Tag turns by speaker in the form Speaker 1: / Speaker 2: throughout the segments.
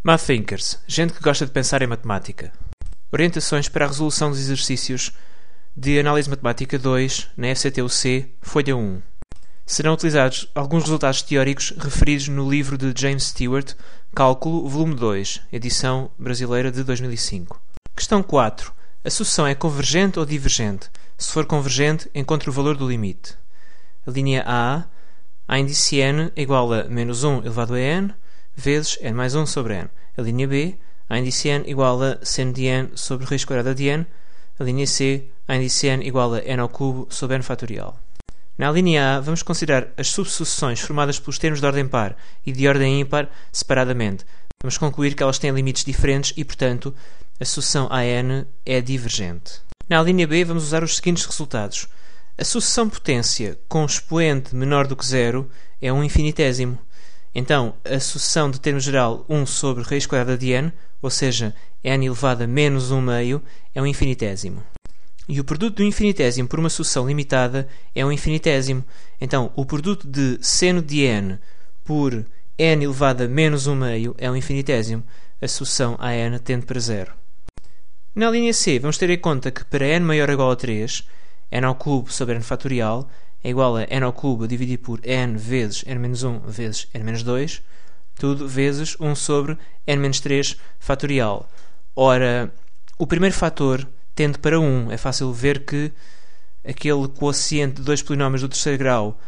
Speaker 1: Math Thinkers, gente que gosta de pensar em matemática. Orientações para a resolução dos exercícios de Análise Matemática 2 na FCTUC, folha 1. Serão utilizados alguns resultados teóricos referidos no livro de James Stewart, Cálculo, volume 2, edição brasileira de 2005. Questão 4. A sucessão é convergente ou divergente? Se for convergente, encontre o valor do limite. A linha A índice n é igual a menos 1 elevado a n, vezes n mais 1 sobre n. A linha B, a índice n igual a seno de n sobre raiz quadrada de n. A linha C, a índice n igual a n ao cubo sobre n fatorial. Na linha A, vamos considerar as subsucessões formadas pelos termos de ordem par e de ordem ímpar separadamente. Vamos concluir que elas têm limites diferentes e, portanto, a sucessão AN é divergente. Na linha B, vamos usar os seguintes resultados. A sucessão potência com expoente menor do que zero é um infinitésimo. Então, a sucessão de termo geral 1 sobre raiz quadrada de n, ou seja, n elevado a menos 1 meio, é um infinitésimo. E o produto do infinitésimo por uma sucessão limitada é um infinitésimo. Então, o produto de seno de n por n elevado a menos 1 meio é um infinitésimo. A sucessão AN tende para zero. Na linha C, vamos ter em conta que para n maior ou igual a 3, n ao cubo sobre n fatorial é igual a n ao cubo dividido por n vezes n menos 1 vezes n menos 2, tudo vezes 1 sobre n menos 3 fatorial. Ora, o primeiro fator tende para 1. É fácil ver que aquele quociente de dois polinómios do terceiro grau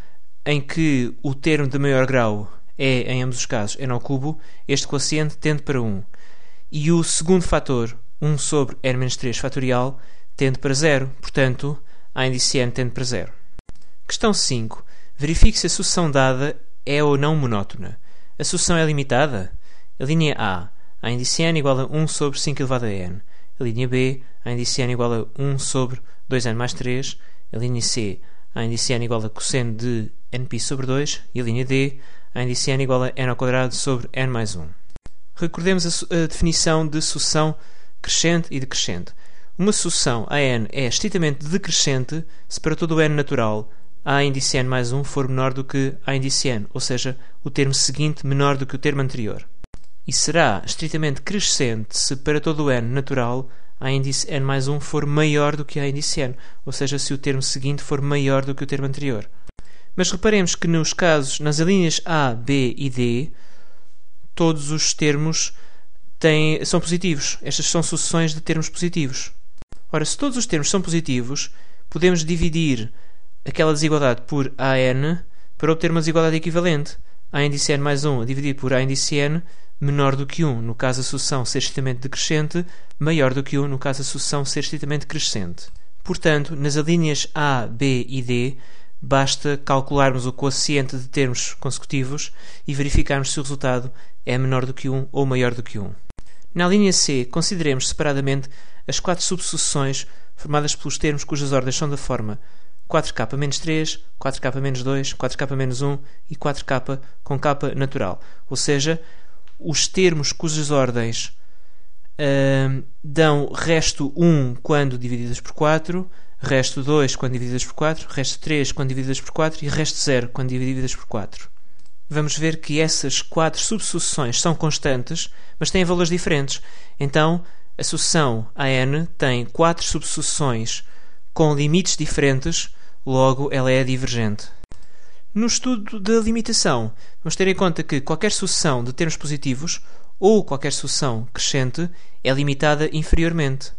Speaker 1: em que o termo de maior grau é, em ambos os casos, n ao cubo, este quociente tende para 1. E o segundo fator, 1 sobre n menos 3 fatorial, tende para 0. Portanto, a índice n tende para 0. Questão 5. Verifique se a sucessão dada é ou não monótona. A sucessão é limitada? A linha A índice n igual a 1 sobre 5 elevado a n. A linha B, a índice n igual a 1 sobre 2n mais 3. A linha C, a índice n igual a cosseno de nπ sobre 2. E a linha D, a índice n igual a n ao quadrado sobre n mais 1. Recordemos a definição de sucessão crescente e decrescente. Uma sucessão AN é estritamente decrescente se para todo o n natural a índice n mais 1 for menor do que a índice n, ou seja, o termo seguinte menor do que o termo anterior. E será estritamente crescente se para todo o n natural a índice n mais 1 for maior do que a índice n, ou seja, se o termo seguinte for maior do que o termo anterior. Mas reparemos que nos casos, nas linhas A, B e D, todos os termos são positivos. Estas são sucessões de termos positivos. Ora, se todos os termos são positivos, podemos dividir aquela desigualdade por AN para obter uma desigualdade equivalente. A índice n mais 1 dividido por a índice n menor do que 1, no caso a sucessão ser estritamente decrescente, maior do que 1, no caso a sucessão ser estritamente crescente. Portanto, nas alíneas A, B e D, basta calcularmos o quociente de termos consecutivos e verificarmos se o resultado é menor do que 1 ou maior do que 1. Na linha C, consideremos separadamente as 4 subsucessões formadas pelos termos cujas ordens são da forma 4k menos 3, 4k menos 2, 4k menos 1 e 4k com k natural. Ou seja, os termos cujas ordens dão resto 1 quando divididas por 4, resto 2 quando divididas por 4, resto 3 quando divididas por 4 e resto 0 quando divididas por 4. Vamos ver que essas 4 subsucessões são constantes, mas têm valores diferentes. Então, a sucessão AN tem 4 subsucessões com limites diferentes, logo ela é divergente. No estudo da limitação, vamos ter em conta que qualquer sucessão de termos positivos ou qualquer sucessão crescente é limitada inferiormente.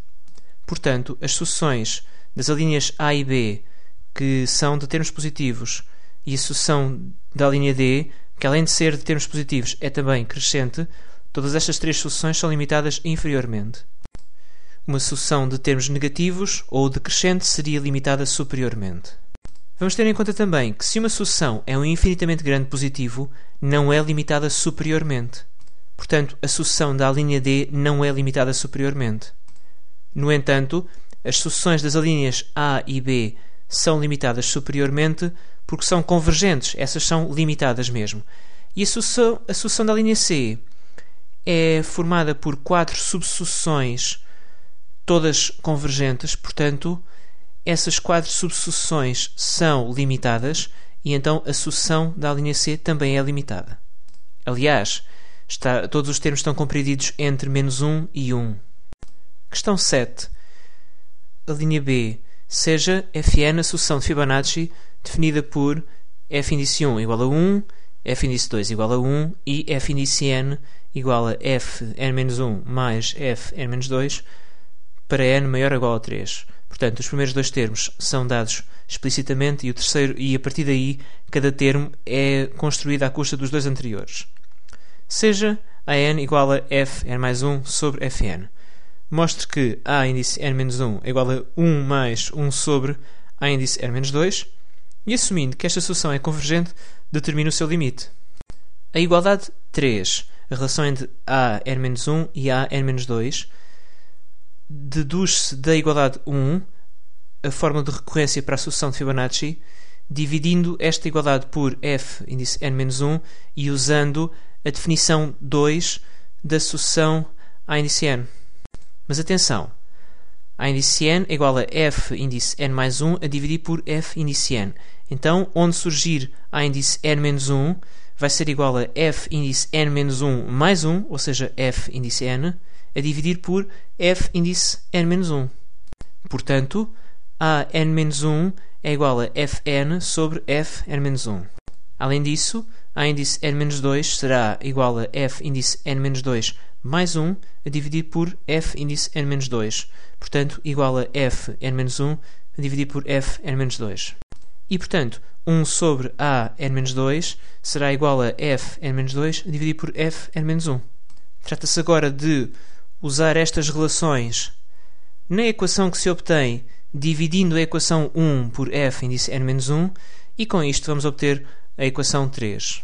Speaker 1: Portanto, as sucessões das alíneas A e B, que são de termos positivos, e a sucessão da linha D, que além de ser de termos positivos é também crescente, todas estas 3 sucessões são limitadas inferiormente. Uma sucessão de termos negativos ou decrescente seria limitada superiormente. Vamos ter em conta também que se uma sucessão é um infinitamente grande positivo, não é limitada superiormente. Portanto, a sucessão da linha D não é limitada superiormente. No entanto, as sucessões das alíneas A e B são limitadas superiormente porque são convergentes, essas são limitadas mesmo. E a sucessão da linha C é formada por 4 subsucessões, todas convergentes, portanto, essas 4 subsucessões são limitadas e então a sucessão da linha C também é limitada. Aliás, Todos os termos estão compreendidos entre menos 1 e 1. Questão 7. A linha B. Seja Fn a sucessão de Fibonacci definida por f índice 1 igual a 1, f índice 2 igual a 1 e f índice n igual a fn-1 mais fn-2 para n maior ou igual a 3. Portanto, os primeiros dois termos são dados explicitamente e o terceiro, e a partir daí cada termo é construído à custa dos dois anteriores. Seja a n igual a fn mais 1 sobre fn. Mostre que a índice n-1 é igual a 1 mais 1 sobre a índice n-2 e, assumindo que esta sucessão é convergente, determine o seu limite. A igualdade 3, a relação entre a n-1 e a n-2, deduz-se da igualdade 1 a fórmula de recorrência para a sucessão de Fibonacci, dividindo esta igualdade por f índice n-1 e usando a definição 2 da sucessão a índice n. Mas atenção, a índice n é igual a f índice n mais 1 a dividir por f índice n. Então, onde surgir a índice n-1 vai ser igual a f índice n-1 mais 1, ou seja, f índice n, a dividir por f índice n-1. Portanto, a n-1 é igual a fn sobre f n-1. Além disso, a índice n-2 será igual a f índice n-2 mais 1 a dividir por f índice n-2. Portanto, igual a f n-1 a dividir por f n-2. E, portanto, 1 sobre a n-2 será igual a f n-2 a dividir por f n-1. Trata-se agora de usar estas relações na equação que se obtém dividindo a equação 1 por f índice n-1 e com isto vamos obter a equação 3.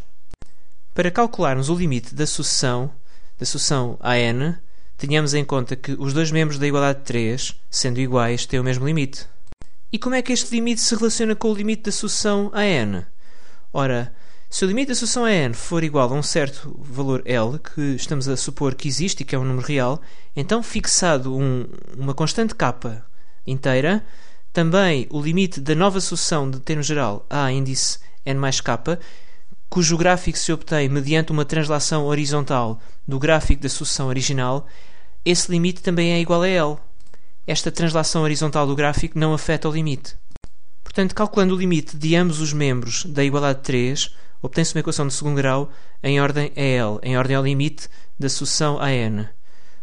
Speaker 1: Para calcularmos o limite da sucessão a n, tenhamos em conta que os dois membros da igualdade 3, sendo iguais, têm o mesmo limite. E como é que este limite se relaciona com o limite da sucessão a n? Ora, se o limite da sucessão a n for igual a um certo valor L, que estamos a supor que existe e que é um número real, então fixado uma constante k inteira, também o limite da nova sucessão de termo geral a índice n mais k, cujo gráfico se obtém mediante uma translação horizontal do gráfico da sucessão original, esse limite também é igual a L. Esta translação horizontal do gráfico não afeta o limite. Portanto, calculando o limite de ambos os membros da igualdade 3, obtém-se uma equação de segundo grau em ordem a L, em ordem ao limite da sucessão a n.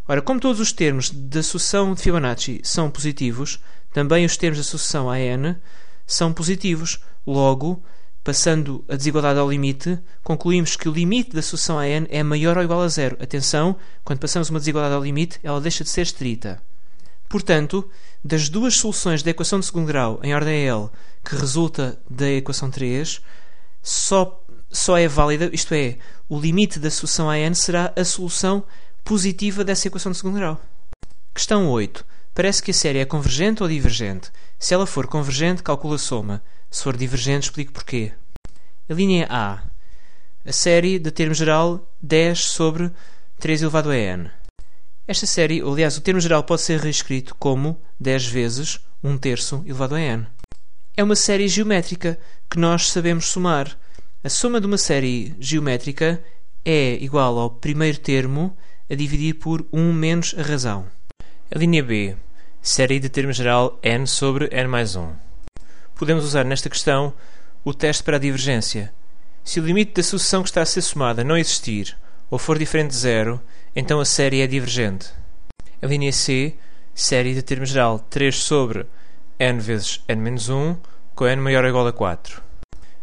Speaker 1: Ora, como todos os termos da sucessão de Fibonacci são positivos, também os termos da sucessão a n são positivos. Logo, passando a desigualdade ao limite, concluímos que o limite da sucessão a n é maior ou igual a zero. Atenção, quando passamos uma desigualdade ao limite, ela deixa de ser estrita. Portanto, das duas soluções da equação de segundo grau em ordem a L, que resulta da equação 3, só é válida, isto é, o limite da sucessão a n será a solução positiva dessa equação de segundo grau. Questão 8. Parece que a série é convergente ou divergente? Se ela for convergente, calcula a soma. Se for divergente, explique porquê. A linha A. A série de termo geral 10 sobre 3 elevado a n. Esta série, ou, aliás, o termo geral pode ser reescrito como 10 vezes 1/3 elevado a n. É uma série geométrica que nós sabemos somar. A soma de uma série geométrica é igual ao primeiro termo a dividir por 1 menos a razão. A linha B. Série de termo geral n sobre n mais 1. Podemos usar nesta questão o teste para a divergência. Se o limite da sucessão que está a ser somada não existir ou for diferente de zero, então a série é divergente. A linha C. Série de termo geral 3 sobre n vezes n menos 1 com n maior ou igual a 4.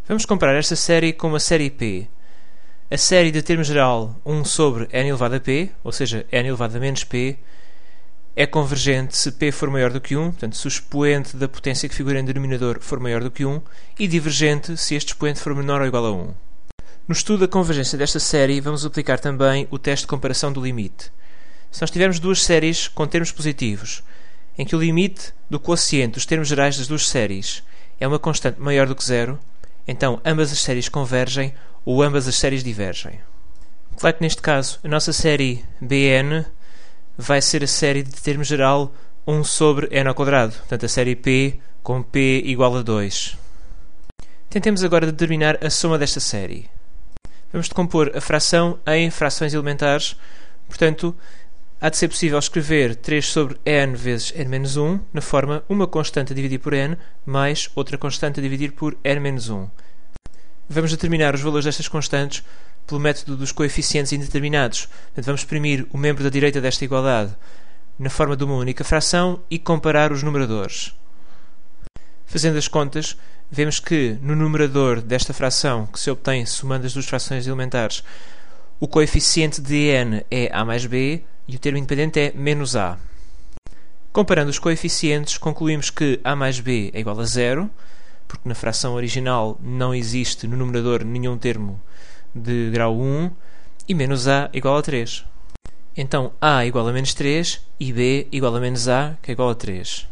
Speaker 1: Vamos comparar esta série com a série P. A série de termo geral 1 sobre n elevado a p, ou seja, n elevado a menos p, é convergente se p for maior do que 1, portanto, se o expoente da potência que figura em denominador for maior do que 1, e divergente se este expoente for menor ou igual a 1. No estudo da convergência desta série, vamos aplicar também o teste de comparação do limite. Se nós tivermos duas séries com termos positivos, em que o limite do quociente dos termos gerais das duas séries é uma constante maior do que zero, então ambas as séries convergem ou ambas as séries divergem. Claro que neste caso a nossa série Bn vai ser a série de termo geral 1 sobre n ao quadrado, portanto a série P com P igual a 2. Tentemos agora determinar a soma desta série. Vamos decompor a fração em frações elementares. Portanto, há de ser possível escrever 3 sobre n vezes n-1 na forma uma constante a dividir por n mais outra constante a dividir por n-1. Vamos determinar os valores destas constantes pelo método dos coeficientes indeterminados. Portanto, vamos exprimir o membro da direita desta igualdade na forma de uma única fração e comparar os numeradores. Fazendo as contas, vemos que no numerador desta fração, que se obtém somando as duas frações elementares, o coeficiente de n é a mais b e o termo independente é menos a. Comparando os coeficientes, concluímos que a mais b é igual a 0, porque na fração original não existe no numerador nenhum termo de grau 1, e menos a é igual a 3. Então a igual a menos 3 e b igual a menos a, que é igual a 3.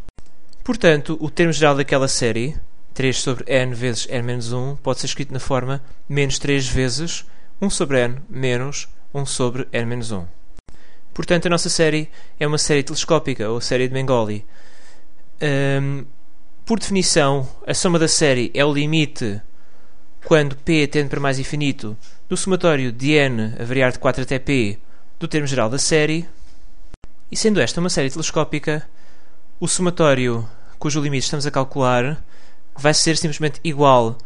Speaker 1: Portanto, o termo geral daquela série, 3 sobre n vezes n-1, pode ser escrito na forma menos 3 vezes 1 sobre n menos 1 sobre n-1. Portanto, a nossa série é uma série telescópica, ou série de Mengoli. Por definição, a soma da série é o limite, quando p tende para mais infinito, do somatório de n a variar de 4 até p do termo geral da série. E sendo esta uma série telescópica, o somatório cujo limite estamos a calcular vai ser simplesmente igual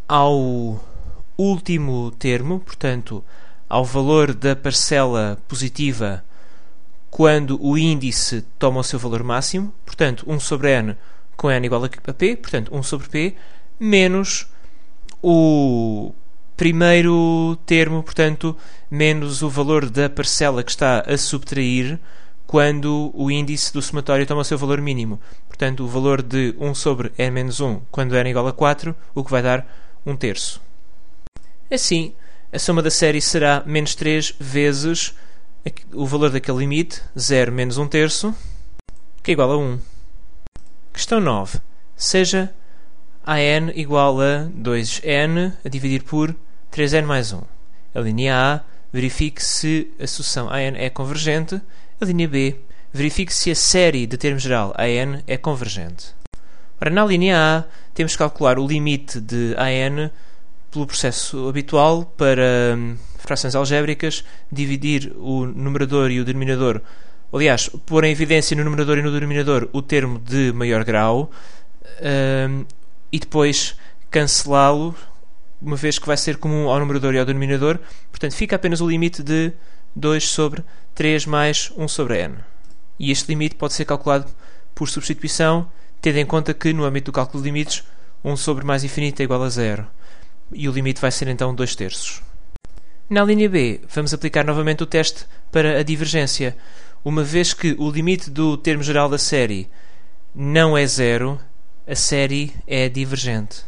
Speaker 1: ao último termo, portanto, ao valor da parcela positiva quando o índice toma o seu valor máximo, portanto, 1 sobre n com n igual a p, portanto, 1 sobre p, menos o primeiro termo, portanto, menos o valor da parcela que está a subtrair quando o índice do somatório toma o seu valor mínimo. Portanto, o valor de 1 sobre n-1 quando n igual a 4, o que vai dar 1/3. Assim, a soma da série será menos 3 vezes o valor daquele limite, 0 menos 1/3, que é igual a 1. Questão 9. Seja an igual a 2n a dividir por 3n mais 1. A linha A, verifique se a sucessão an é convergente. A linha B, verifique se a série de termo geral an é convergente. Ora, na linha A, temos que calcular o limite de an pelo processo habitual para frações algébricas, dividir o numerador e o denominador. Aliás, pôr em evidência no numerador e no denominador o termo de maior grau e depois cancelá-lo, uma vez que vai ser comum ao numerador e ao denominador. Portanto, fica apenas o limite de 2 sobre 3 mais 1 sobre n. E este limite pode ser calculado por substituição, tendo em conta que, no âmbito do cálculo de limites, 1 sobre mais infinito é igual a 0. E o limite vai ser então 2/3. Na linha B, vamos aplicar novamente o teste para a divergência. Uma vez que o limite do termo geral da série não é 0, a série é divergente.